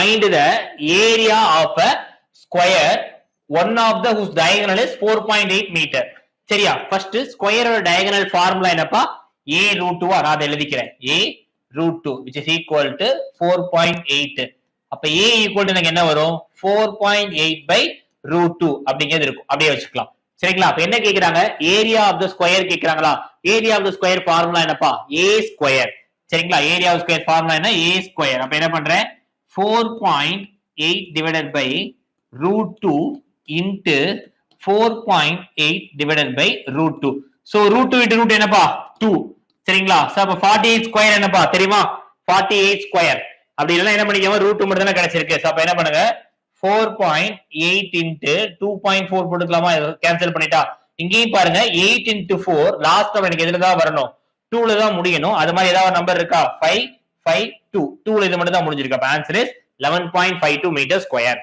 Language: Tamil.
find the area of a square one of the whose diagonal is 4.8 meter. சரியா? first square ஓட diagonal formula என்னப்பா? a root 2 நான் அதை எழுதிக்கிறேன். a root 2 which is equal to 4.8. அப்ப a equal to எனக்கு என்ன வரும்? 4.8 by root 2 அப்படிங்கிறது இருக்கும். அப்படியே வச்சுக்கலாம். சரிங்களா? அப்ப என்ன கேக்குறாங்க? ஏரியா ஆஃப் த ஸ்கொயர் கேக்குறாங்களா? Area of the square formula என்னப்பா? a square. சரிங்களா? ஏரியா ஆஃப் ஸ்கொயர் ஃபார்முலா என்ன? a square. அப்ப என்ன பண்றேன்? 4.8 divided by root 2 into 4.8 divided by root 2. So root 2 into root என்னப்பா? 2. சரிங்களா? So அப்ப 48 ஸ்கொயர் என்னப்பா? தெரியுமா? 48 ஸ்கொயர். அப்படி இல்லைன்னா என்ன பண்ணிக்கோங்க? root 2 மட்டும் தானே கிடைச்சிருக்கு. So அப்ப என்ன பண்ணுங்க? 4.8 into 2.4 போட்டுக்கலாமா? கேன்சல் பண்ணிட்டா இங்கேயும் பாருங்க 8 into 4 லாஸ்ட் எனக்கு எதுல தான் வரணும்? 2ல தான் முடியணும். அது மாதிரி ஏதாவது நம்பர் இருக்கா? 5 5 2 2ல இது மட்டும் தான் முடிஞ்சிருக்கு. அப்ப ஆன்சர் இஸ் 11.52 மீட்டர் ஸ்கொயர்.